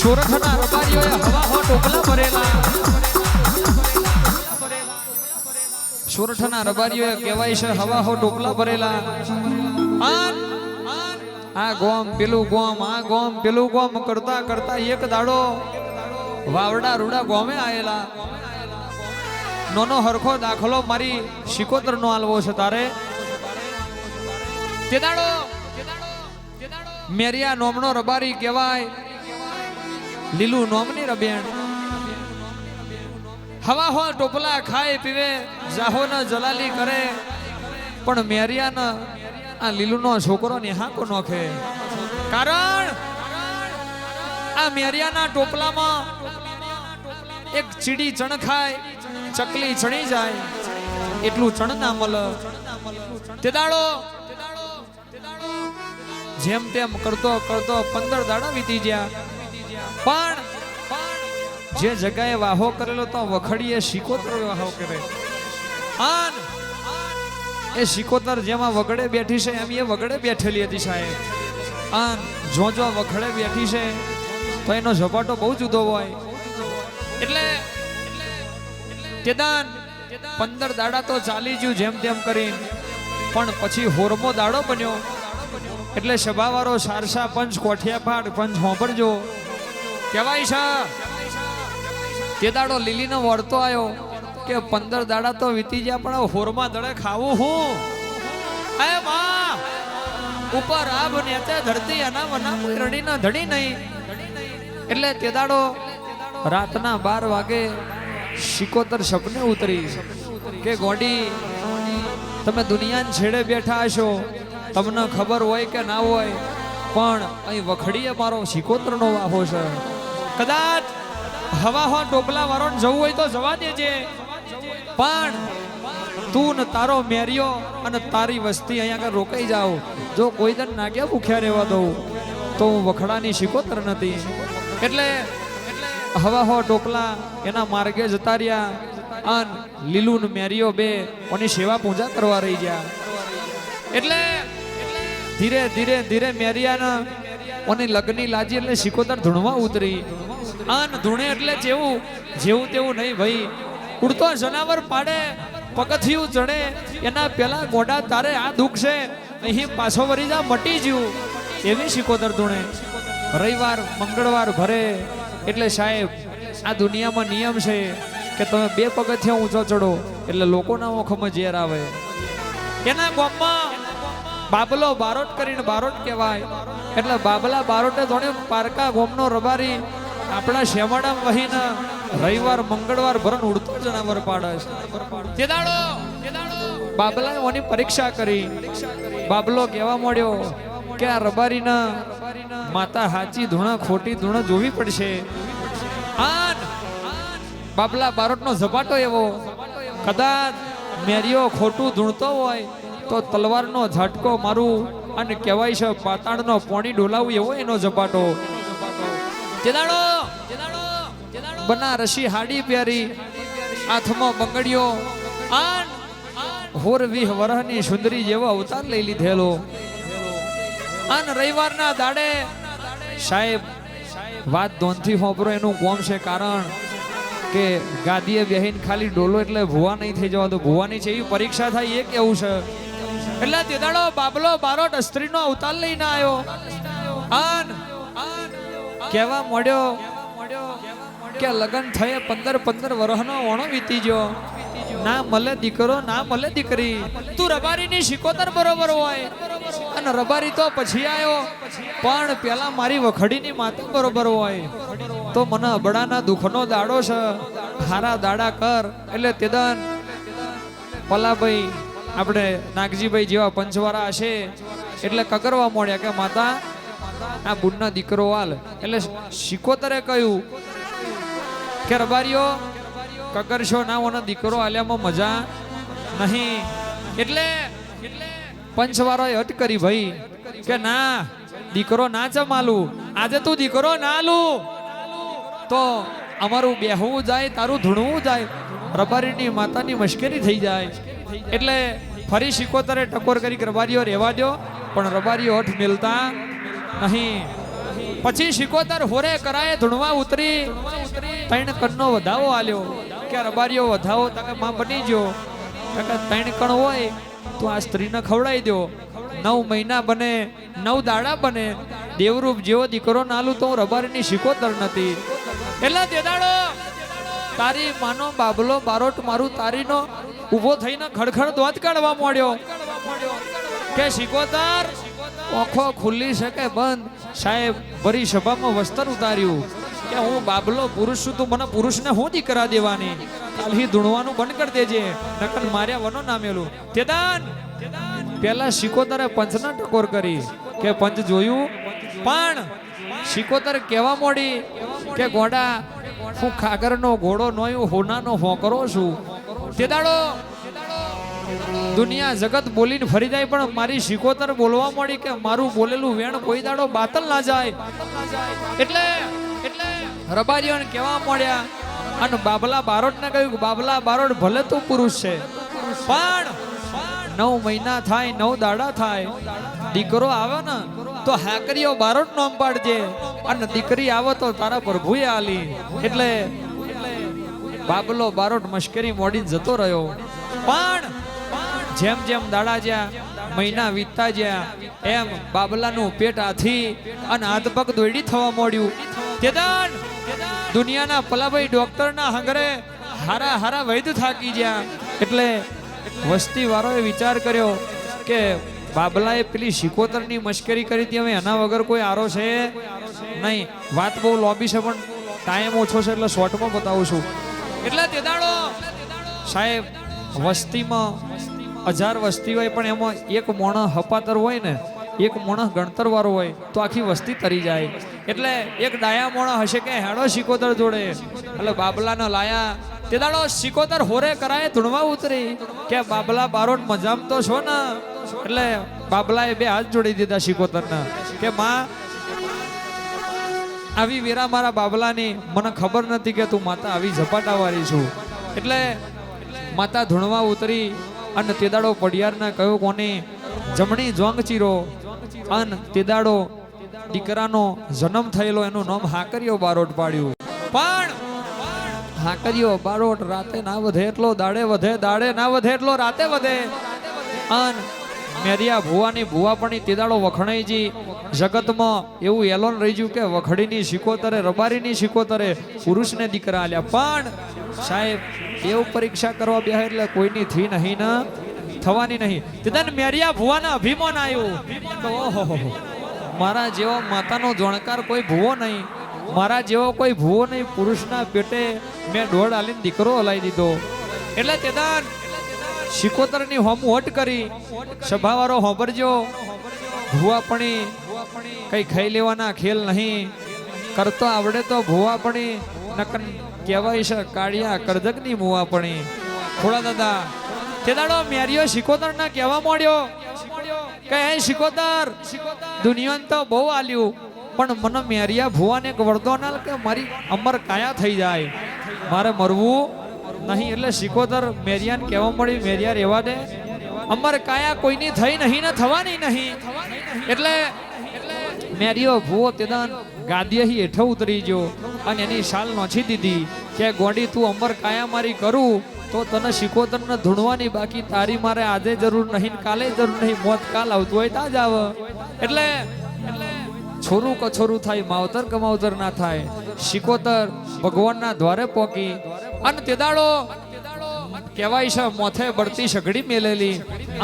સોરઠના રબારીઓએ હવા હો ટોપલા ભરેલા. સોરઠના રબારીઓએ કહેવાય છે હવા હો ટોપલા ભરેલા. આ ગોમ પેલું ગોમ આ ગોમ પેલું ગોમ કરતા કરતા એક દાડો વાવડા રૂડા ગોમે આયેલા. નોનો હરખો દાખલો મારી શિકોતર નો આલવો છે તારે. તે દાડો મેરિયા નોમનો રબારી કહેવાય. લીલું નોમની રબેણ હવા હો ટોપલા ખાય પીવે જાહો ન જલાલી કરે. પણ મેરિયા આ લીલું નો છોકરો નિહાકો નોખે. કારણ આ મેરિયાના ટોપલામાં એક ચીડી ચણ ખાય ચકલી ચણી જાય એટલું ચણ ના મળે. તે દાડો જેમ તેમ કરતો કરતો 15 દાડા વીતી ગયા. પણ જે જગ્યાએ વાહો કરેલો તો વખડીએ શિકોતર વાહો કરે. આન એ શિકોતર જેમાં વગડે બેઠી છે એમ એ વગડે બેઠેલી હતી સાહેબ. આન જો વખડે બેઠી છે તો એનો ઝપાટો બહુ જુદો હોય. એટલે તેદાન 15 દાડા તો ચાલી ગયું જેમ તેમ કરી. પણ પછી હોરમો દાડો બન્યો. એટલે સભાવાળો સારસા પંચ કોઠિયા પાડ પંચ હોંભળજો કહેવાય છે. તે દાડો લીલીનો વળતો આવ્યો કે 15 દાડા તો વીતી ગયા પણ હોરમાં દડે ખાવું હું. એ માં ઉપર આબ નેતે ધરતી અનામ અનામ રડી ના ધડી નહીં. એટલે તે દાડો રાતના 12 વાગે શિકોતર સપને ઉતરી કે ગોડી તમે દુનિયાને છેડે બેઠા હશો તમને ખબર હોય કે ના હોય પણ અહીં વખડીએ મારો શિકોતરનો વાહો છે. કદાચ હવા હો ટોપલા વાળો જવું હોય તો જવા દેજે. પણ તું ને તારો મેરિયો અને તારી વસ્તી અહીંયા આગળ રોકાઈ જાઓ. જો કોઈ દન નાગ્યા ભૂખ્યા રહેવા દઉં તો હું વખડાની શિકોતર નથી. એટલે હવા હો ટોપલા એના માર્ગે જતા રહ્યા. અન લીલું મેરિયો બે ઓની સેવા પૂજા કરવા રહી ગયા. એટલે ધીરે ધીરે ધીરે મેરિયાના ઓની લગ્ની લાજી એટલે શિકોતર ધૂણવા ઉતરી. અન ધૂણે એટલે જેવું તેવું નહીં ભાઈ. ઉડતો જનાવર પાડે પગથિયું ચડે એના પેલા ગોડા તારે આ દુઃખ છે અહીં પાછો વરી જા મટી જ્યું એવી શિકોતર ધૂણે. રવિવાર મંગળવાર ભરે એટલે સાહેબ આ દુનિયામાં નિયમ છે કે તમે 2 પગથિયા ઊંચો ચડો એટલે લોકોના ઓખમાં ઝેર આવે. એના ગામમાં બાબલો બારોટ કરીને બારોટ કહેવાય. એટલે બાબલા બારોટે જોડે પારકા ગોમનો રબારી આપણા શેમાડા વહીને રવિવાર મંગળવાર ભરણ ઉડતો જનાવર પાડે છે. તે દાડો બાબલાએ ઓની પરીક્ષા કરી. બાબલો કહેવા મળ્યો કે આ રબારીના માતા હાચી ધૂણા ખોટી ધૂણા જોવી પડશે. આન બાબલા બારોટનો ઝપાટો એવો કદાચ મેરિયો ખોટું ધૂણતો હોય તો તલવારનો ઝાટકો મારું અને કહેવાય છે પાતાળનો પોણી ડોલાવું એવો એનો ઝપાટો. તેદાડો બનારસી હાડી પહેરી હાથમાં બંગડીઓ આન હોર 20 વર્ષની સુંદરી જેવો અવતાર લઈ લીધેલો. આન રવિવારના દાડે સાહેબ વાત ધોનથી હોપરો એનું કોમ છે. કારણ કે ગાદીએ બેહીને ખાલી ડોલો એટલે ભૂવા નહીં થઈ જવા તો ભૂવાની છે એવી પરીક્ષા થાય એ કેવું છે. એટલે તે દાડો બાબલો બારોટ સ્ત્રીનો અવતાર લઈને આવ્યો. આન કહેવા મળ્યો કે લગન થયે 15 વર્ષનો ઓણો વીતી ગયો ના મળે દીકરો ના મળે દીકરી. તું રબારીની શિકોતર બરોબર હોય અને રબારી તો પછી આવ્યો પણ પેલા મારી વખડીની માતા બરોબર હોય તો મને અબડાના દુઃખનો દાડો છે. હારા દાડા કર. એટલે તેદન પલાભાઈ આપણે નાગજીભાઈ જેવા પંચવાળા હશે એટલે કગરવા મળ્યા કે માતા આ બુનના દીકરો હાલ. એટલે શિકોતરે કહ્યું કે રબારીઓ કગરશો ના ઓના દીકરો આલ્યામાં મજા નહીં. એટલે પંચવાળાએ હટ કરી ભાઈ કે ના દીકરો ના ચમાલું આજે તું દીકરો ના આલું તો અમારું બેહવું જાય તારું ધૂણવું જાય રબારીની માતાની મુશ્કેલી થઈ જાય. એટલે ફરી શિકોતરે ટકોર કરી રબારીઓ રહેવા દો પણ રબારીઓ હઠ મેલતા નહીં. પછી શિકોતર હોરે કરાય ધૂણવા ઉતરી ત્રણ કણનો વધાવો આલ્યો કે રબારીઓ વધાવો તાકે માં બની ગયો તાકે ત્રણ કણ હોય તો આ સ્ત્રીને ખવડાવી દો 9 મહિના બને 9 દાડા બને દેવરૂપ જેવો દીકરો નાલું તો હું રબારીની શિકોતર નથી એટલે તે દાડો તારી માનો બાબલો બારોટ મારું તારીનો ઊભો થઈને ખડખડ દોત કાઢવા માંડ્યો કે શિકોતર ઓખો ખુલ્લી છે કે બંધ સાહેબ ભરી સભામાં વસ્ત્ર ઉતાર્યું કે હું બાબલો પુરુષ છું તું મને પુરુષને હું દીકરા દેવાની કાલથી ધૂણવાનું બંધ કરી દેજે નકર માર્યા વનો નામેલું તેદાન પેલા શિકોતરે પંચના ટકોર કરી કે પંચ જોયું પણ શિકોતર કહેવા મોડી કે ગોડા હું ખાગરનો ઘોડો નોયું હોનાનો હોકરો છું તે દાડો દુનિયા જગત બોલીને ફરી જાય પણ મારી શિકોતર બોલવા મળી કે મારું બોલેલું વેણ કોઈ દાડો બાતલ ના જાય એટલે રબારીઓને કહેવા મળ્યા અને બાબલા બારોટને કહ્યું કે બાબલા બારોટ ભલે તું પુરુષ છે પણ 9 મહિના થાય 9 દાડા થાય દીકરો આવે ને તો હાકરીઓ બારોટ નામ પાડજે અને દીકરી આવે તો તારા પ્રભુએ આલી એટલે બાબલો બારોટ મશ્કરી મોડીને જતો રહ્યો પણ જેમ જેમ દાડા જ્યાં મહિના વીતતા જ્યાં એમ બાબલાનું પેટ આથી અને હાથ પગ દોડી થવા માંડ્યું તેદાન દુનિયાના પલાભાઈ ડોક્ટરના હંગરે હારા હારા વૈદ્ય થાકી ગયા એટલે વસ્તી વાળોએ વિચાર કર્યો કે બાબલાએ પેલી શિકોતરની મશ્કરી કરી હતી હવે એના વગર કોઈ આરો છે નહીં વાત બહુ લોબી છે પણ ટાઈમ ઓછો છે એટલે શોર્ટમાં બતાવું છું એટલે તે દાડો સાહેબ વસ્તીમાં 1000 વસ્તી હોય પણ એમાં એક મોણસ હપાતર હોય ને એક મોણસ ગણતર વાળો હોય તો આખી વસ્તી તરી જાય એટલે એક ડાયા મોણસ હશે કે હેડો શિકોતર જોડે એટલે બાબલાનો લાયા તે દાડો શિકોતર હોરે કરાય ધૂણવા ઉતરી કે બાબલા બારોટ મજામ તો છો ને એટલે બાબલાએ 2 હાથ જોડી દીધા શિકોતરના કે માં આવી વીરા મારા બાબલાની મને ખબર નથી કે તું માતા આવી ઝપાટાવાળી છું એટલે માતા ધૂણવા ઉતરી અને તે દાડો પડિયારને કહ્યું કોની જમણી જોંગ ચીરો અને તે દાડો દીકરાનો જન્મ થયેલો એનું નામ હાકરીઓ બારોટ પાડ્યું પણ હાકરીઓ બારોટ રાતે ના વધે એટલો દાડે વધે દાડે ના વધે એટલો રાતે વધે અન મેરિયા ભુવાની ભુવા પણ તે દાડો વખણાઈજી જગતમાં એવું એલોન રહી ગયું કે વખડીની શિકોતરે રબારીની શિકોતરે પુરુષને દીકરા આલ્યા પણ સાહેબ એવું પરીક્ષા કરવા બેહે એટલે કોઈની થી નહીં ને થવાની નહીં તેદાન મેરિયા ભુવાના અભિમાન આવ્યું કે ઓહો મારા જેવો માતાનો જોણકાર કોઈ ભુવો નહીં મારા જેવો કોઈ ભુવો નહીં પુરુષના પેટે મેં દોડ આલીને દીકરો હલાવી દીધો એટલે તેદાન શિકોતરની હોમ હોટ કરી સભાવાળો હોંભરજો ભુવાપણી કઈ ખાઈ લેવાના ખેલ નહીં કરતો આવડે તો ભુવાપણી નકન કહેવાય છે કાળિયા કરજકની મુવાપણી થોડા દાદા તે દાડો મેરિયો શિકોતરના કહેવા માંડ્યો કે હે શિકોતર દુનિયાને તો બહુ આલ્યું પણ મને મેરિયા ભુવાને એક વરદાન આલ કે મારી અમર કાયા થઈ જાય મારે મરવું નહીં એટલે શિકોતર મેરિયાને કહેવા મળી મેરિયા રહેવા દે અમર કાયા કોઈની થઈ નહીં ને થવાની નહીં એટલે મેરિયો ભુવો તેદાન ગાદીએથી હેઠો ઉતરી ગયો અને એની શાલ નોચી દીધી કે ગોડી તું અમર કાયા મારી કરું તો તને શિકોતરને ધૂણવાની બાકી તારી મારે આજે જરૂર નહીં કાલે જરૂર નહીં મોત કાલ આવતું હોય તા જ આવે એટલે છોરું કછોરું થાય માવતર કમાવતર ના થાય શિકોતર ભગવાનના દ્વારે પોકી અને તે દાડો કહેવાય છે મોથે બળતી સઘડી મેલેલી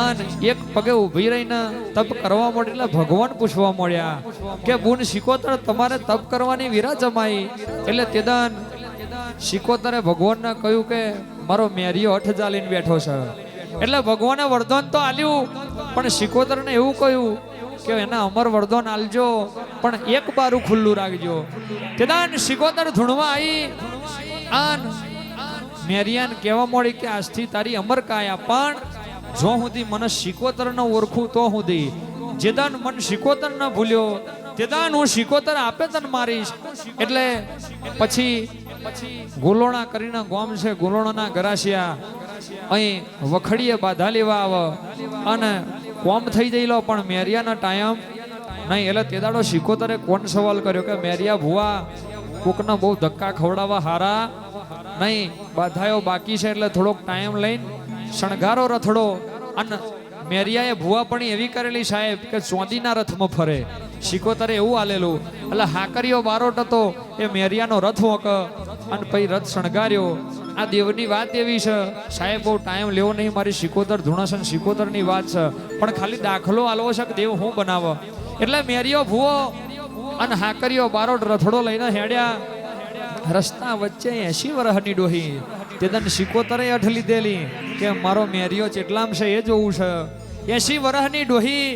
અને એક પગે ઊભી રહીને તપ કરવા માંડી એટલે ભગવાન પૂછવા મળ્યા કે બુન શિકોતર તમારે તપ કરવાની વિરા જમાઈ એટલે તેદાન શિકોતરે ભગવાનને કહ્યું કે મારો મેરિયો હઠ ચાલીને બેઠો છે એટલે ભગવાને વરદાન તો આલ્યું પણ શિકોતરને એવું કહ્યું કે એના અમર વરદાન આલજો પણ એક બારું ખુલ્લું રાખજો તેદાન શિકોતર ધૂણવા આવી આન મેરિયાને કહેવા મળી કે આજથી તારી અમર કાયા પણ જો સુધી મને શિકોતર ન ઓળખું તો સુધી જેદાન મન શિકોતર ન ભૂલ્યો તેદાન હું શિકોતર આપે તને મારીશ એટલે પછી ગોલોણા કરીને ગામ છે ગોલોણાના ગરાસિયા અહીં વખડીએ બાધા લેવા આવે અને કોમ થઈ જઈલો પણ મેરિયાના ટાઈમ નહીં. એટલે તે દાડો શિકોતરે કોણ સવાલ કર્યો કે મેરિયા ભુવા કોકના બહુ ધક્કા ખવડાવવા હારા નહીં, બાધાયો બાકી છે એટલે થોડોક ટાઈમ લઈને શણગારો રથડો. અને મેરિયાએ ભુવા પણ એવી કરેલી સાહેબ કે ચોંદીના રથમાં ફરે. શિકોતરે એવું આલેલું એટલે હાકરીઓ બારોટ હતો એ મેરિયાનો રથ વોક અને પછી રથ શણગાર્યો. આ દેવની વાત એવી છે સાહેબ, બહુ ટાઈમ લેવો નહીં, મારી શિકોતર ધૂણસન શિકોતરની વાત છે, પણ ખાલી દાખલો આલવો છે કે દેવ હું બનાવો. એટલે મેરિયો ભુવો અને હાકરીઓ બારોટ રથડો લઈને હેડ્યા. રસ્તા વચ્ચે 80 વર્ષની ડોહી તેદન શિકોતરે અઠ લીધેલી કે મારો મેરિયો ચેટલામ છે એ જોવું છે. 80 વર્ષની ડોહી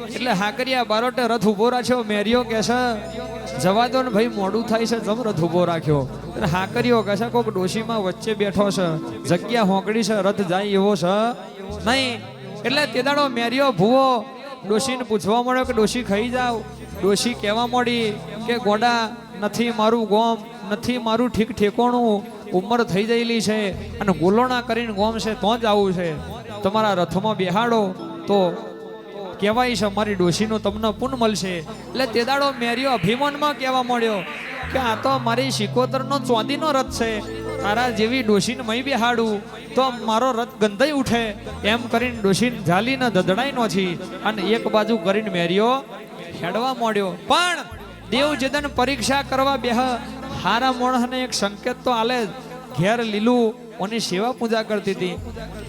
એટલે હાકરિયા બારોટે રથ ઉભો રાખ્યો. મેરિયો કે છે જવા દો ને ભાઈ, મોડું થાય છે, જમ રથ ઉભો રાખ્યો. એટલે હાકરિયો કે છે કોક ડોશીમાં વચ્ચે બેઠો છે, જગ્યા હોંકડી છે, રથ જાય એવો છે નહીં. એટલે તે દાડો મેરિયો ભૂવો ડોશીને પૂછવા મળ્યો કે ડોશી ખાઈ જાવ. ડોશી કહેવા મળી કે ગોડા નથી મારું ગોમ, નથી મારું ઠીક ઠેકોણું, ઉંમર થઈ ગયેલી છે અને ગોલોણા કરીને ગોમ છે તો જ આવું છે. તમારા રથમાં બેહાડો તો કહેવાય છે મારી ડોશીનું તમને પુન મળશે. એટલે તે દાડો મેરિયો અભિમાનમાં કહેવા મળ્યો કે આ તો મારી શિકોતરનો ચોંદીનો રથ છે, તારા જેવી ડોશીને મય બેહાડું તો મારો રથ ગંધાઈ ઉઠે. એમ કરીને ડોશીને ઝાલીને ધધડાઈ નોછી અને એક બાજુ કરીને મેરિયો હેડવા મળ્યો. પણ દેવ જદન પરીક્ષા કરવા બેહ હારા મોણસને એક સંકેત તો આલે. ઘેર લીલું ઓની સેવા પૂજા કરતી હતી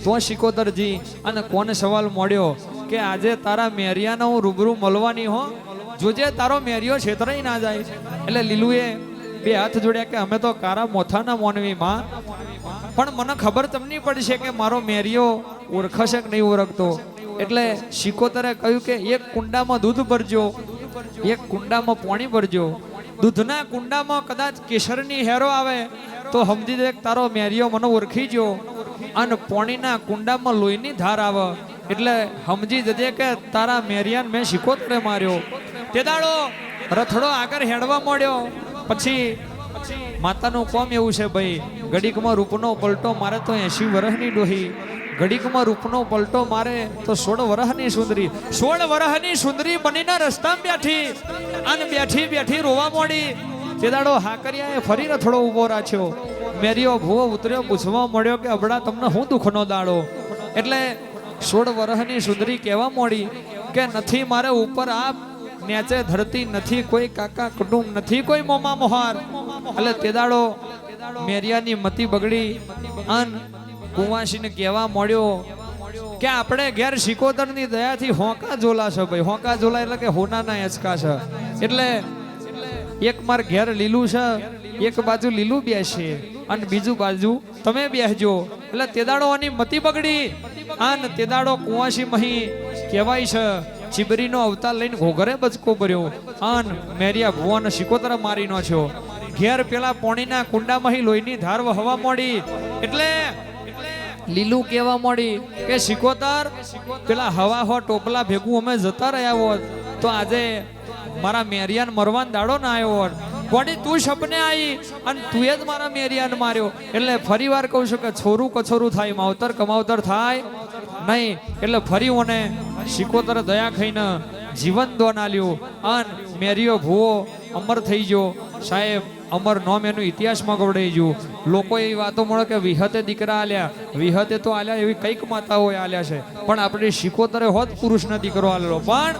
તો શિકોતરજી અને કોને સવાલ મળ્યો કે આજે તારા મેરિયાને હું રૂબરૂ મળવાની હો, જોજે તારો મેરિયો છેતરાઈ ના જાય. એટલે લીલુએ બે હાથ જોડ્યા કે અમે તો કારા મોથાના મોનવી માં, પણ મને ખબર તમને પડશે કે મારો મેરિયો ઓળખશે કે નહીં ઓળખતો. એટલે શિકોતરે કહ્યું કે એક કુંડામાં દૂધ ભરજો, એક કુંડામાં પાણી ભરજો. દૂધના કુંડામાં કદાચ કેસરની હેરો આવે તો સમજી દે તારો મેરિયો મને ઓળખી ગયો, અને પાણીના કુંડામાં લોહીની ધાર આવે એટલે સમજી જજે કે તારા મેરિયાને મેં શિકોતરે માર્યો. તે દાડો રથડો આગળ હેડવા મળ્યો. પછી માતાનું કોમ એવું છે ભાઈ, ઘડીકમાં રૂપનો પલટો મારે તો 80 વર્ષની ડોહી, ઘડીકમાં રૂપનો પલટો મારે તો 16 વર્ષની સુંદરી. 16 વર્ષની સુંદરી બનીને રસ્તામાં બેઠી અને બેઠી બેઠી રોવા મોડી. તે દાડો હાકરિયાએ ફરી રથડો ઉભો રાખ્યો. મેરિયો ભૂવો ઉતર્યો, પૂછવા મળ્યો કે અબડા તમને હું દુઃખનો દાડો. એટલે 16 વર્ષની સુંદરી કહેવા મોડી કે નથી મારે ઉપર આપ નેચે ધરતી, નથી કોઈ કાકા કુટુંબ, નથી કોઈ મોમા મોહાર. એટલે તે દાડો મેરિયાની મતી બગડી અન કુંવાસીને કહેવા મળ્યો કે આપણે ઘેર શિકોતરની દયાથી હોંકા ઝોલા છે ભાઈ. હોંકા ઝોલા એટલે કે હોનાના હેંચકા છે. એટલે એક માર ઘેર લીલું છે, એક બાજુ લીલું બેસે અને બીજું બાજુ તમે બેસજો. એટલે તે દાડોની મતી બગડી અને તે દાડો કુંવાસી મહી કહેવાય છે ચીબરીનો અવતાર લઈને ઘોઘરે બચકો ભર્યો અને મેરિયા ભુવાને શિકોતરા મારી નો છો. ઘેર પેલા પોણીના કુંડામાં લોહીની ધાર વહવા મળી. એટલે લીલું કહેવા મળી કે શિકોતર પેલા હવા હો ટોપલા ભેગું અમે જતા રહ્યા હોત તો આજે મારા મેરિયાને મરવાન દાડો ના આવ્યો હોત. ગોડી તું સપને આવી અને તું જ મારા મેરિયાને માર્યો. એટલે ફરી વાર કહું છું કે છોરું કછોરું થાય, માવતર કમાવતર થાય નહીં. એટલે ફરી મને શિકોતર દયા ખાઈને જીવન દોન આલ્યું અને મેરિયો ભૂવો અમર થઈ ગયો. સાહેબ અમર નોમ એનું ઇતિહાસમાં ગવડાઈ ગયું. લોકો એવી વાતો મળે કે વિહતે દીકરા આલ્યા, વિહતે તો આલ્યા એવી કઈક માતાઓએ આલ્યા છે, પણ આપણી શિકોતરે હોત પુરુષના દીકરો આલેલો. પણ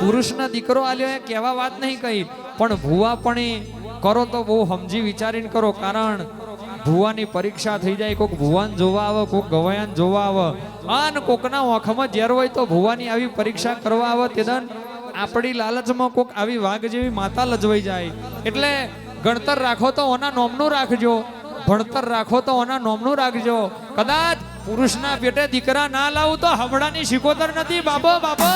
પુરુષના દીકરો આલ્યો એ કહેવા વાત નહીં કહી, પણ ભૂવા પણ કરો તો બહુ સમજી વિચારીને કરો. કારણ ભૂવાની પરીક્ષા થઈ જાય, કોઈક ભુવાન જોવા આવે, કોઈક ગવાયાન જોવા આવે અને કોકના ઓખમાં ઝેર હોય તો ભુવાની આવી પરીક્ષા કરવા આવે. તેદન આપણી લાલચમાં કોક આવી વાઘ જેવી માતા લજવાઈ જાય. એટલે ગણતર રાખો તો ઓના નોમનું રાખજો, ભણતર રાખો તો ઓના નોમનું રાખજો. કદાચ પુરુષના પેટે દીકરા ના લાવું તો હમણાંની શિકોતર નથી બાબો બાબો.